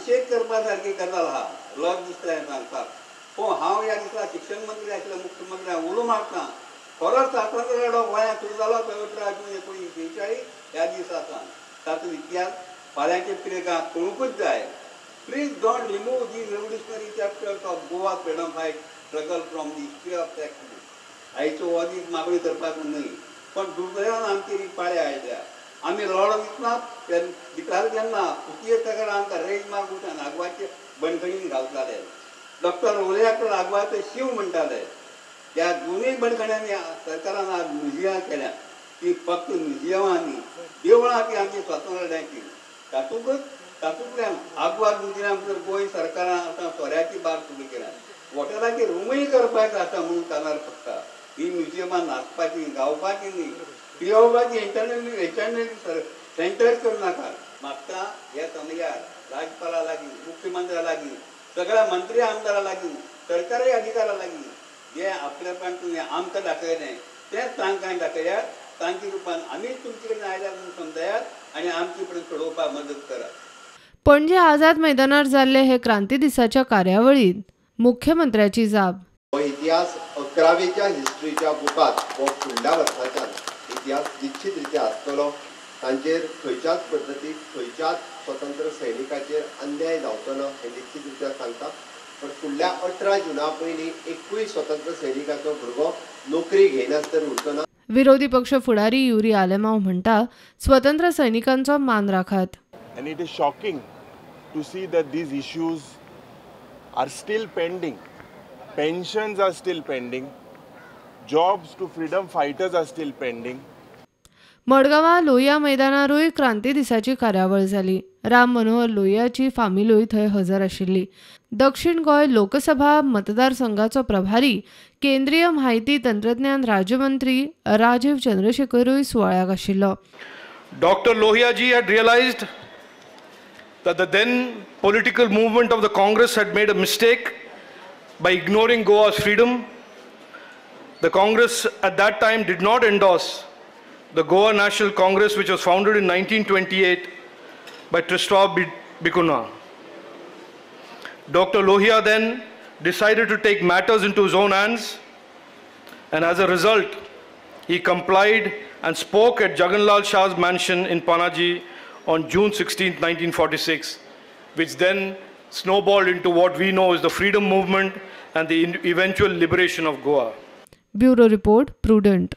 निषेध करपा सारकी गजाल आहा लज दिसता सांगपाक पूण हांव ह्या दिसा शिक्षण मंत्री आशिल्ल्या मुख्यमंत्र्याक उलो मारता खरोच स्वातंत्र्य लढो गोंयांत सुरू जालो 1846 ह्या दिसासान तातूंत इतिहास फाल्यांचे पिळगांक कळूंकूच जाय. Please don't remove these revolutionary chapters of Goa freedom fight struggle from the history of text आयचो हो दीस मागणी करपाक न्हय पण दुर्दैवान आमचेर पाळ्या आयल्या. आमी लढो दिसनात दिताले तेन्ना पुतीये सगळ्या आमकां रेज मार्क उठून आगवाचे बंदखणीन घालताले. डॉक्टर लोलयाक आगवाचे शिव म्हणटाले. त्या दोनूय बंदखण्यांनी सरकारान आज म्युजियमां केल्या ती फक्त म्युजियमांनी देवळां ती आमची स्वातंत्र्य लढ्याची तातूंतल्यान आगवाद म्युजियम जर गोंय सरकारान आतां सोऱ्याची बार सुरू केल्या हॉटेलाची रूमय करपाक आसा म्हणून कानार पडटा. ही म्युजियमां नाचपाची गावपाची न्ही पियोवपाची इंटरनॅशनल सेंटर्स करूं नाका. म्हाका ह्या समयार राज्यपाला लागीं मुख्यमंत्र्या लागीं सगळ्या मंत्री आमदारां लागीं सरकारी अधिकाऱ्यां लागीं जे आपलेपण तुवें आमकां दाखयलें तेंच तांकां दाखयात. तांच्या रुपान आमीच तुमचे कडेन आयल्यात म्हणून समजायात आनी आमचे कडेन सोडोवपाक मदत करात. पणजे आझाद मैदानार जाल्ले हे क्रांती दिसाच्या कार्यावळीत मुख्यमंत्र्याची जाप. हो इतिहास 11वेच्या हिस्ट्रीच्या बुकात हो फुडल्या वर्साच्यान इतिहास निश्चितरित्या आसतलो. तांचेर खंयच्याच पद्दतीक खंयच्याच स्वतंत्र सैनिकाचेर अन्याय जावचो ना हें निश्चितरित्या सांगता. पण फुडल्या 18 जुना पयलीं एकूय स्वतंत्र सैनिकाचो भुरगो नोकरी घेयनासतना उरचो ना. विरोधी पक्ष फुडारी युरी आलेमांव म्हणटा स्वतंत्र सैनिकांचो मान राखात. And it is shocking to see that these issues are still pending. Pensions are still pending. Jobs to freedom fighters are still pending. मडगांवां लोहिया मैदानारूय क्रांती दिसाची कार्यावळ जाली. राम मनोहर लोहियाची फामिलूय थंय हजर आशिल्ली. दक्षिण गोंय लोकसभा मतदारसंघाचो प्रभारी केंद्रीय म्हायती तंत्रज्ञान राज्यमंत्री राजीव चंद्रशेखरूय सुवाळ्याक आशिल्लो. Dr. Lohia ji had realized that the then political movement of the Congress had made a mistake by ignoring Goa's freedom. The Congress at that time did not endorse the Goa National Congress, which was founded in 1928 by Tristan Bikuna. Dr. Lohia then decided to take matters into his own hands, and as a result, he complied and spoke at Jaganlal Shah's mansion in Panaji on June 16, 1946, which then snowballed into what we know as the freedom movement and the eventual liberation of Goa. Bureau Report, Prudent.